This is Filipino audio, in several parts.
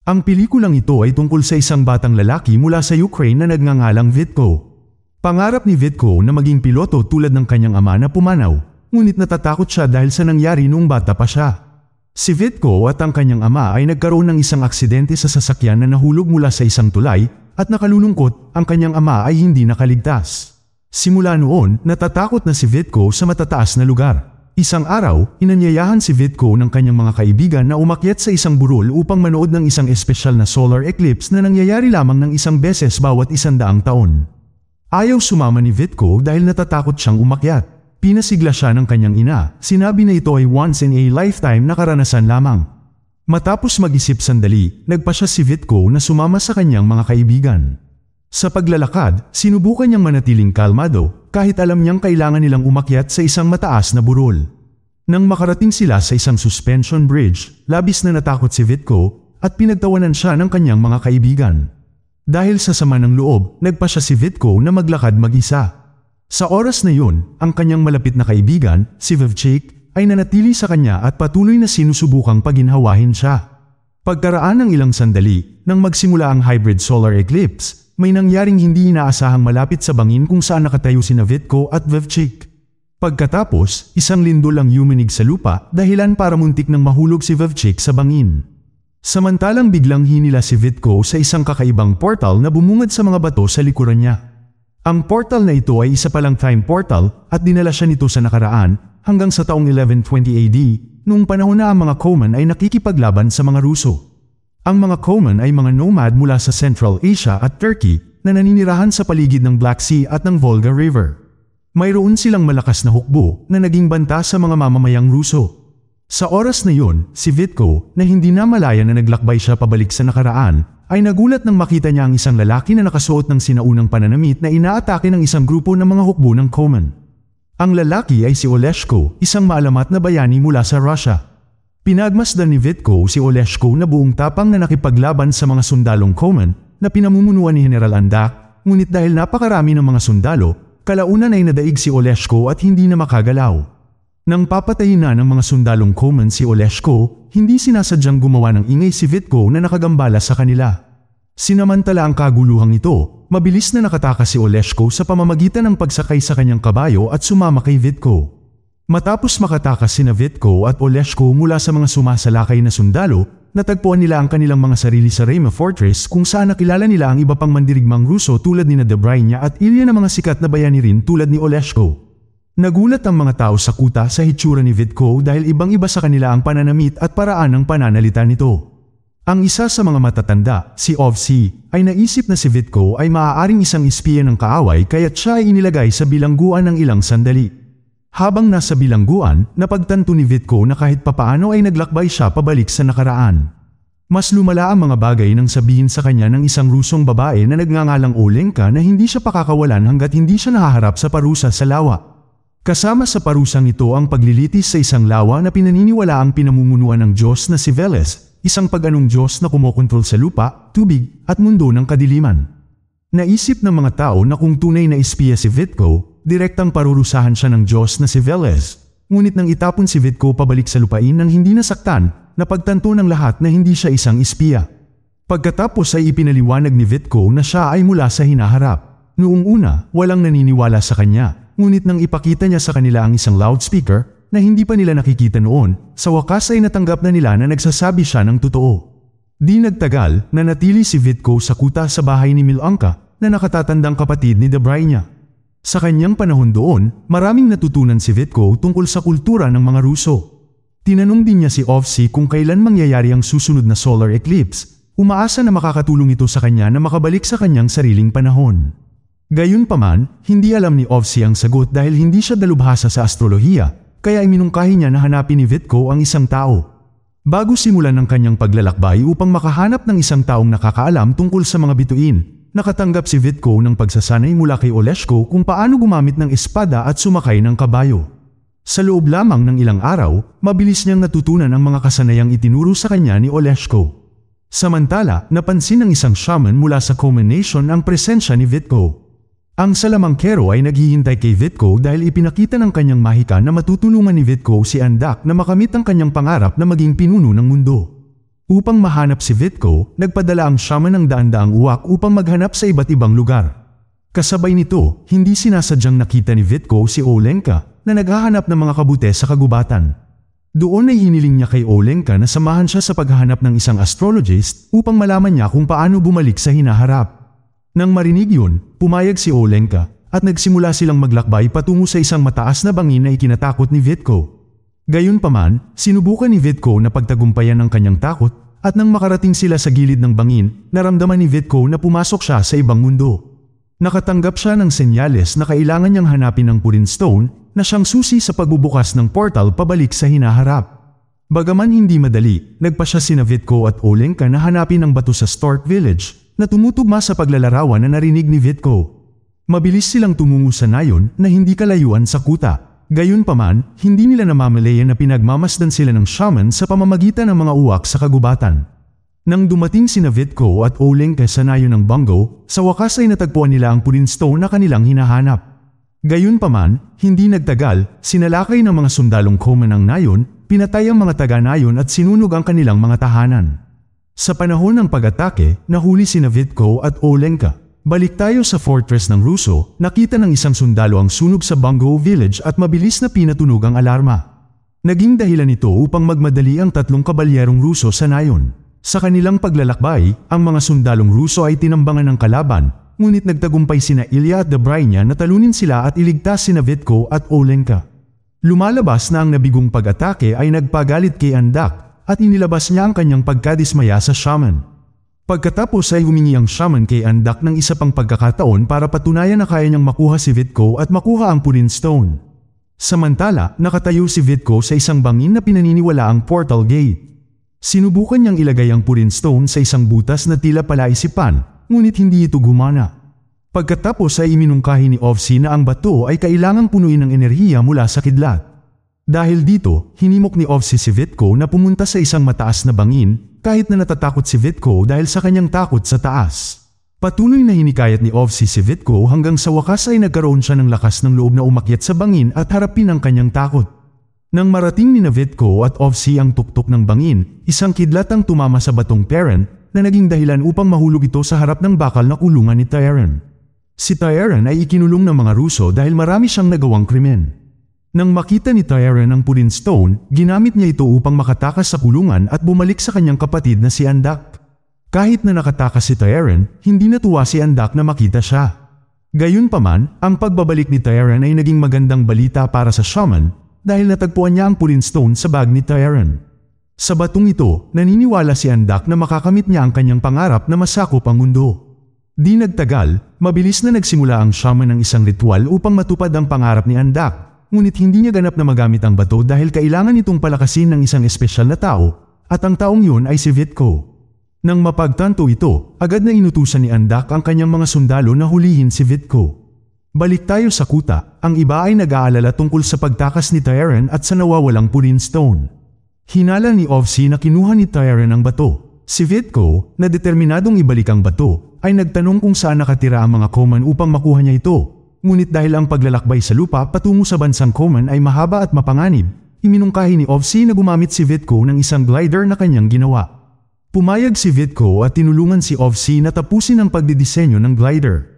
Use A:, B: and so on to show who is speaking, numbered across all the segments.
A: Ang pelikulang ito ay tungkol sa isang batang lalaki mula sa Ukraine na nagngangalang Vitko. Pangarap ni Vitko na maging piloto tulad ng kanyang ama na pumanaw, ngunit natatakot siya dahil sa nangyari noong bata pa siya. Si Vitko at ang kanyang ama ay nagkaroon ng isang aksidente sa sasakyan na nahulog mula sa isang tulay at nakalulungkot ang kanyang ama ay hindi nakaligtas. Simula noon, natatakot na si Vitko sa matataas na lugar. Isang araw, inanyayahan si Vitko ng kanyang mga kaibigan na umakyat sa isang burol upang manood ng isang espesyal na solar eclipse na nangyayari lamang ng isang beses bawat 100 taon. Ayaw sumama ni Vitko dahil natatakot siyang umakyat. Pinasigla siya ng kanyang ina, sinabi na ito ay once in a lifetime na karanasan lamang. Matapos mag-isip sandali, nagpasya si Vitko na sumama sa kanyang mga kaibigan. Sa paglalakad, sinubukan niyang manatiling kalmado kahit alam niyang kailangan nilang umakyat sa isang mataas na burol. Nang makarating sila sa isang suspension bridge, labis na natakot si Vitko at pinagtawanan siya ng kanyang mga kaibigan. Dahil sa sama ng loob, nagpasya si Vitko na maglakad mag-isa. Sa oras na yun, ang kanyang malapit na kaibigan, si Vivchik, ay nanatili sa kanya at patuloy na sinusubukang paginhawahin siya. Pagkaraan ng ilang sandali, nang magsimula ang hybrid solar eclipse, may nangyaring hindi inaasahang malapit sa bangin kung saan nakatayo sina Vitko at Vivchik. Pagkatapos, isang lindol ang yuminig sa lupa dahilan para muntik nang mahulog si Vivchik sa bangin. Samantalang biglang hinila si Vitko sa isang kakaibang portal na bumungad sa mga bato sa likuran niya. Ang portal na ito ay isa palang time portal at dinala siya nito sa nakaraan hanggang sa taong 1120 AD, noong panahon na ang mga Koman ay nakikipaglaban sa mga Ruso. Ang mga Koman ay mga nomad mula sa Central Asia at Turkey na naninirahan sa paligid ng Black Sea at ng Volga River. Mayroon silang malakas na hukbo na naging banta sa mga mamamayang Ruso. Sa oras na yun, si Vitko, na hindi na malaya na naglakbay siya pabalik sa nakaraan, ay nagulat nang makita niya ang isang lalaki na nakasuot ng sinaunang pananamit na inaatake ng isang grupo ng mga hukbo ng Koman. Ang lalaki ay si Oleshko, isang maalamat na bayani mula sa Russia. Pinagmasdan ni Vitko si Oleshko na buong tapang na nakipaglaban sa mga sundalong Koman na pinamumunuan ni General Andak, ngunit dahil napakarami ng mga sundalo, kalaunan ay nadaig si Oleshko at hindi na makagalaw. Nang papatayin na ng mga sundalong Koman si Oleshko, hindi sinasadyang gumawa ng ingay si Vitko na nakagambala sa kanila. Sinamantala ang kaguluhang ito, mabilis na nakatakas si Oleshko sa pamamagitan ng pagsakay sa kanyang kabayo at sumama kay Vitko. Matapos makatakas sina Vitko at Oleshko mula sa mga sumasalakay na sundalo, natagpuan nila ang kanilang mga sarili sa Rema Fortress kung saan nakilala nila ang iba pang mandirigmang Ruso tulad ni Debrainya at Ilya na mga sikat na bayani rin tulad ni Oleshko. Nagulat ang mga tao sa kuta sa hitsura ni Vitko dahil ibang-iba sa kanila ang pananamit at paraan ng pananalita nito. Ang isa sa mga matatanda, si Ovsi, ay naisip na si Vitko ay maaaring isang espiya ng kaaway kaya't siya ay inilagay sa bilangguan ng ilang sandali. Habang nasa bilangguan, napagtanto ni Vitko na kahit papaano ay naglakbay siya pabalik sa nakaraan. Mas lumala ang mga bagay nang sabihin sa kanya ng isang Rusong babae na nagngangalang Olenka na hindi siya pakakawalan hanggat hindi siya nahaharap sa parusa sa lawa. Kasama sa parusang ito ang paglilitis sa isang lawa na pinaniniwala ang pinamumunuan ng Diyos na si Veles, isang pag-anong Diyos na kumokontrol sa lupa, tubig, at mundo ng kadiliman. Naisip ng mga tao na kung tunay na espiya si Vitko, direktang parurusahan siya ng Diyos na si Veles. Ngunit nang itapon si Vitko pabalik sa lupain nang hindi nasaktan, napagtanto ng lahat na hindi siya isang espiya. Pagkatapos ay ipinaliwanag ni Vitko na siya ay mula sa hinaharap. Noong una, walang naniniwala sa kanya. Ngunit nang ipakita niya sa kanila ang isang loudspeaker na hindi pa nila nakikita noon, sa wakas ay natanggap na nila na nagsasabi siya ng totoo. Di nagtagal, nanatili si Vitko sa kuta sa bahay ni Milanka na nakatatandang kapatid ni Debrainya. Sa kanyang panahon doon, maraming natutunan si Vitko tungkol sa kultura ng mga Ruso. Tinanong din niya si Ovsi kung kailan mangyayari ang susunod na solar eclipse, umaasa na makakatulong ito sa kanya na makabalik sa kanyang sariling panahon. Gayunpaman, hindi alam ni Ovsi ang sagot dahil hindi siya dalubhasa sa astrolohiya, kaya iminungkahi niya na hanapin ni Vitko ang isang tao. Bago simulan ng kanyang paglalakbay upang makahanap ng isang taong nakakaalam tungkol sa mga bituin, nakatanggap si Vitko ng pagsasanay mula kay Oleshko kung paano gumamit ng espada at sumakay ng kabayo. Sa loob lamang ng ilang araw, mabilis niyang natutunan ang mga kasanayang itinuro sa kanya ni Oleshko. Samantala, napansin ng isang shaman mula sa Koman Nation ang presensya ni Vitko. Ang salamangkero ay naghihintay kay Vitko dahil ipinakita ng kanyang mahika na matutulungan ni Vitko si Andak na makamit ang kanyang pangarap na maging pinuno ng mundo. Upang mahanap si Vitko, nagpadala ang shaman ng daan-daang uwak upang maghanap sa iba't ibang lugar. Kasabay nito, hindi sinasadyang nakita ni Vitko si Olenka na naghahanap ng mga kabute sa kagubatan. Doon ay hiniling niya kay Olenka na samahan siya sa paghahanap ng isang astrologist upang malaman niya kung paano bumalik sa hinaharap. Nang marinig yun, pumayag si Olenka at nagsimula silang maglakbay patungo sa isang mataas na bangin na ikinatakot ni Vitko. Gayunpaman, sinubukan ni Vitko na pagtagumpayan ang kanyang takot at nang makarating sila sa gilid ng bangin, naramdaman ni Vitko na pumasok siya sa ibang mundo. Nakatanggap siya ng senyales na kailangan niyang hanapin ng Purin Stone na siyang susi sa pagbubukas ng portal pabalik sa hinaharap. Bagaman hindi madali, nagpasya sina Vitko at Olenka na hanapin ang bato sa Stork Village na tumutugma sa paglalarawan na narinig ni Vitko. Mabilis silang tumungo sa nayon na hindi kalayuan sa kuta. Gayunpaman, hindi nila namamalayan na pinagmamasdan sila ng shaman sa pamamagitan ng mga uwak sa kagubatan. Nang dumating sina Vitko at Olenka sa nayon ng Bungo, sa wakas ay natagpuan nila ang Purin Stone na kanilang hinahanap. Gayunpaman, hindi nagtagal, sinalakay ng mga sundalong Coman ang nayon, pinatay ang mga taga-nayon at sinunog ang kanilang mga tahanan. Sa panahon ng pag-atake, nahuli sina Vitko at Olenka. Balik tayo sa fortress ng Russo, nakita ng isang sundalo ang sunog sa Bungo Village at mabilis na pinatunog ang alarma. Naging dahilan ito upang magmadali ang tatlong kabalyerong Russo sa nayon. Sa kanilang paglalakbay, ang mga sundalong Russo ay tinambangan ng kalaban, ngunit nagtagumpay sina Ilya at Dobrynya na talunin sila at iligtas sina Vitko at Olenka. Lumalabas na ang nabigong pag-atake ay nagpagalit kay Andak at inilabas niya ang kanyang pagkadismaya sa shaman. Pagkatapos ay humingi ang shaman kay Andak ng isa pang pagkakataon para patunayan na kaya niyang makuha si Vitko at makuha ang Purin Stone. Samantala, nakatayo si Vitko sa isang bangin na pinaniniwala ang portal gate. Sinubukan niyang ilagay ang Purin Stone sa isang butas na tila palaisipan, ngunit hindi ito gumana. Pagkatapos ay iminungkahi ni Ovsi na ang bato ay kailangang punuin ng enerhiya mula sa kidlat. Dahil dito, hinimok ni Ovsi si Vitko na pumunta sa isang mataas na bangin, kahit na natatakot si Vitko dahil sa kanyang takot sa taas. Patuloy na hinikayat ni Ovsi si Vitko hanggang sa wakas ay nagkaroon siya ng lakas ng loob na umakyat sa bangin at harapin ang kanyang takot. Nang marating ni Vitko at Ovsi ang tuktok ng bangin, isang kidlat ang tumama sa batong Terran na naging dahilan upang mahulog ito sa harap ng bakal na kulungan ni Terran. Si Terran ay ikinulong ng mga Russo dahil marami siyang nagawang krimen. Nang makita ni Terran ang Purin Stone, ginamit niya ito upang makatakas sa kulungan at bumalik sa kanyang kapatid na si Andak. Kahit na nakatakas si Terran, hindi natuwa si Andak na makita siya. Gayunpaman, ang pagbabalik ni Terran ay naging magandang balita para sa shaman dahil natagpuan niya ang Purin Stone sa bag ni Terran. Sa batong ito, naniniwala si Andak na makakamit niya ang kanyang pangarap na masakop ang mundo. Di nagtagal, mabilis na nagsimula ang shaman ng isang ritual upang matupad ang pangarap ni Andak. Ngunit hindi niya ganap na magamit ang bato dahil kailangan itong palakasin ng isang espesyal na tao, at ang taong yun ay si Vitko. Nang mapagtanto ito, agad na inutusan ni Andak ang kanyang mga sundalo na hulihin si Vitko. Balik tayo sa kuta, ang iba ay nag-aalala tungkol sa pagtakas ni Terran at sa nawawalang Purin Stone. Hinala ni Ovsi na kinuha ni Terran ang bato. Si Vitko, na determinadong ibalik ang bato, ay nagtanong kung saan nakatira ang mga Coman upang makuha niya ito. Ngunit dahil ang paglalakbay sa lupa patungo sa bansang Coman ay mahaba at mapanganib, iminungkahi ni Ovsi na gumamit si Vitko ng isang glider na kanyang ginawa. Pumayag si Vitko at tinulungan si Ovsi na tapusin ang pagdidisenyo ng glider.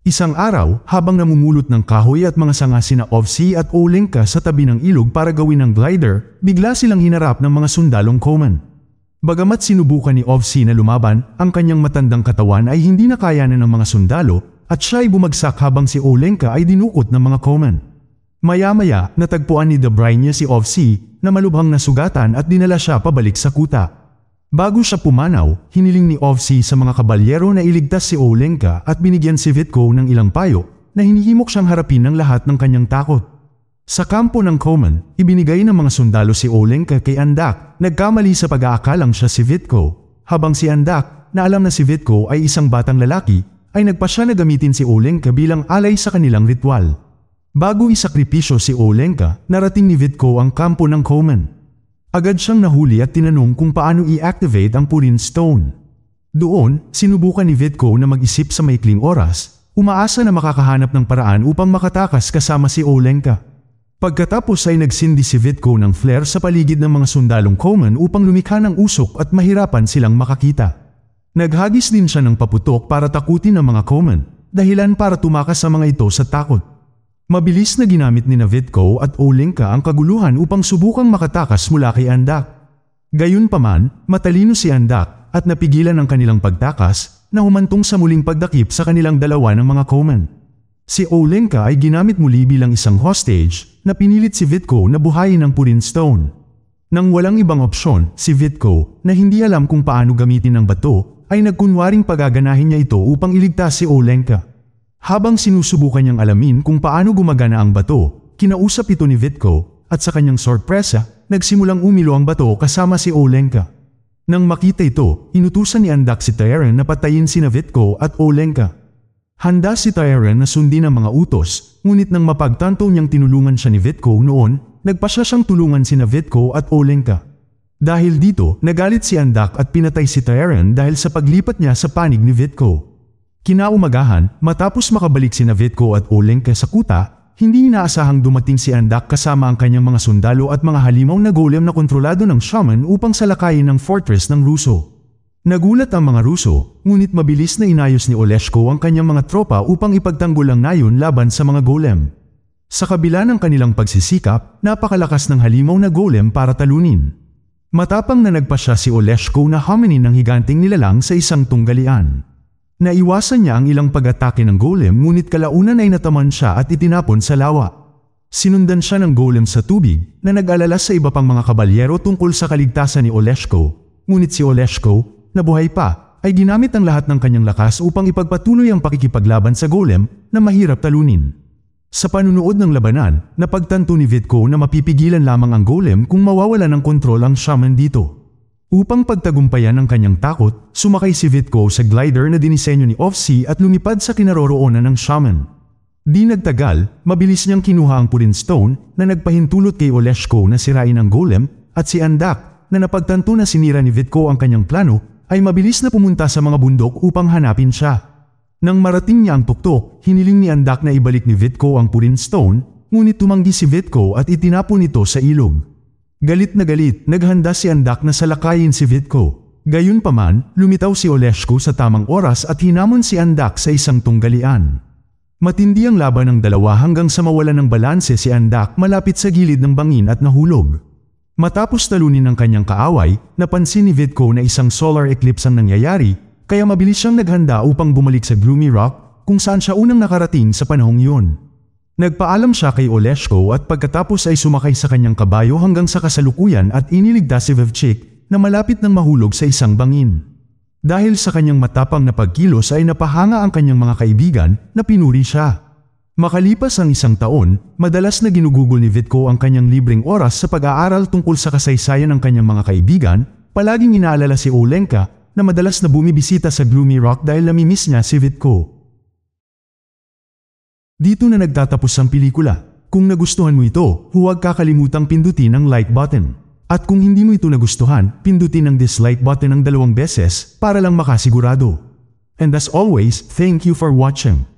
A: Isang araw, habang namumulot ng kahoy at mga sanga sina Ovsi at Olenka sa tabi ng ilog para gawin ang glider, bigla silang hinarap ng mga sundalong Coman. Bagamat sinubukan ni Ovsi na lumaban, ang kanyang matandang katawan ay hindi na kayanan ng mga sundalo, at siya ay bumagsak habang si Olenka ay dinukot ng mga Coman. Maya-maya, natagpuan ni Dobrynya si Ovsi na malubhang nasugatan at dinala siya pabalik sa kuta. Bago siya pumanaw, hiniling ni Ovsi sa mga kabalyero na iligtas si Olenka at binigyan si Vitko ng ilang payo na hinihimok siyang harapin ng lahat ng kanyang takot. Sa kampo ng Coman, ibinigay ng mga sundalo si Olenka kay Andak, nagkamali sa pag-aakalang siya si Vitko, habang si Andak, na alam na si Vitko ay isang batang lalaki, ay nagpasya na gamitin si Olenka bilang alay sa kanilang ritual. Bago isakripisyo si Olenka, narating ni Vitko ang kampo ng Coman. Agad siyang nahuli at tinanong kung paano i-activate ang Purin Stone. Doon, sinubukan ni Vitko na mag-isip sa maikling oras, umaasa na makakahanap ng paraan upang makatakas kasama si Olenka. Pagkatapos ay nagsindi si Vitko ng flare sa paligid ng mga sundalong Coleman upang lumikha ng usok at mahirapan silang makakita. Naghagis din siya ng paputok para takutin ang mga Coleman, dahilan para tumakas sa mga ito sa takot. Mabilis na ginamit ni Vitko at Olenka ang kaguluhan upang subukang makatakas mula kay Andak. Gayunpaman, matalino si Andak at napigilan ang kanilang pagtakas na humantong sa muling pagdakip sa kanilang dalawa ng mga Coleman. Si Olenka ay ginamit muli bilang isang hostage na pinilit si Vitko na buhayin ng Purin Stone. Nang walang ibang opsyon, si Vitko, na hindi alam kung paano gamitin ang bato, ay nagkunwaring pagaganahin niya ito upang iligtas si Olenka. Habang sinusubukan niyang alamin kung paano gumagana ang bato, kinausap ito ni Vitko at sa kanyang sorpresa, nagsimulang umilo ang bato kasama si Olenka. Nang makita ito, inutusan ni Andak si Tyran na patayin sina Vitko at Olenka. Handa si Tyran na sundin ang mga utos, ngunit nang mapagtanto niyang tinulungan siya ni Vitko noon, nagpasya siyang tulungan sina Vitko at Olenka. Dahil dito, nagalit si Andak at pinatay si Tyran dahil sa paglipat niya sa panig ni Vitko. Kinaumagahan, matapos makabalik sina Vitko at Olenka sa kuta, hindi inaasahang dumating si Andak kasama ang kanyang mga sundalo at mga halimaw na golem na kontrolado ng shaman upang salakayin ang fortress ng Russo. Nagulat ang mga Russo, ngunit mabilis na inayos ni Oleshko ang kanyang mga tropa upang ipagtanggol ang nayon laban sa mga golem. Sa kabila ng kanilang pagsisikap, napakalakas ng halimaw na golem para talunin. Matapang na nagpasya si Oleshko na haminin ng higanting nilalang sa isang tunggalian. Naiwasan niya ang ilang pag-atake ng golem ngunit kalaunan ay nataman siya at itinapon sa lawa. Sinundan siya ng golem sa tubig na nag-alala sa iba pang mga kabalyero tungkol sa kaligtasan ni Oleshko, ngunit si Oleshko, na buhay pa, ay ginamit ang lahat ng kanyang lakas upang ipagpatuloy ang pakikipaglaban sa golem na mahirap talunin. Sa panunood ng labanan, napagtanto ni Vitko na mapipigilan lamang ang golem kung mawawala ng kontrol ang shaman dito. Upang pagtagumpayan ang kanyang takot, sumakay si Vitko sa glider na dinisenyo ni Offsea at lumipad sa kinaroroonan ng shaman. Di nagtagal, mabilis niyang kinuha ang Purin Stone na nagpahintulot kay Oleshko na sirain ang golem at si Andak, na napagtanto na sinira ni Vitko ang kanyang plano, ay mabilis na pumunta sa mga bundok upang hanapin siya. Nang marating niya ang tuktok, hiniling ni Andak na ibalik ni Vitko ang Purin Stone, ngunit tumanggi si Vitko at itinapon ito sa ilog. Galit na galit, naghanda si Andak na salakayin si Vitko. Gayunpaman, lumitaw si Oleshko sa tamang oras at hinamon si Andak sa isang tunggalian. Matindi ang laban ng dalawa hanggang sa mawalan ng balanse si Andak malapit sa gilid ng bangin at nahulog. Matapos talunin ng kanyang kaaway, napansin ni Vitko na isang solar eclipse ang nangyayari, kaya mabilis siyang naghanda upang bumalik sa Gloomy Rock kung saan siya unang nakarating sa panahong yun. Nagpaalam siya kay Oleshko at pagkatapos ay sumakay sa kanyang kabayo hanggang sa kasalukuyan at iniligtas si Vivchik na malapit nang mahulog sa isang bangin. Dahil sa kanyang matapang na pagkilos ay napahanga ang kanyang mga kaibigan na pinuri siya. Makalipas ang isang taon, madalas na ginugugol ni Vitko ang kanyang libreng oras sa pag-aaral tungkol sa kasaysayan ng kanyang mga kaibigan, palaging inaalala si Olenka na madalas na bumibisita sa Gloomy Rock dahil namimiss niya si Vitko. Dito na nagtatapos ang pelikula. Kung nagustuhan mo ito, huwag kakalimutang pindutin ang like button. At kung hindi mo ito nagustuhan, pindutin ang dislike button ng 2 beses para lang makasigurado. And as always, thank you for watching.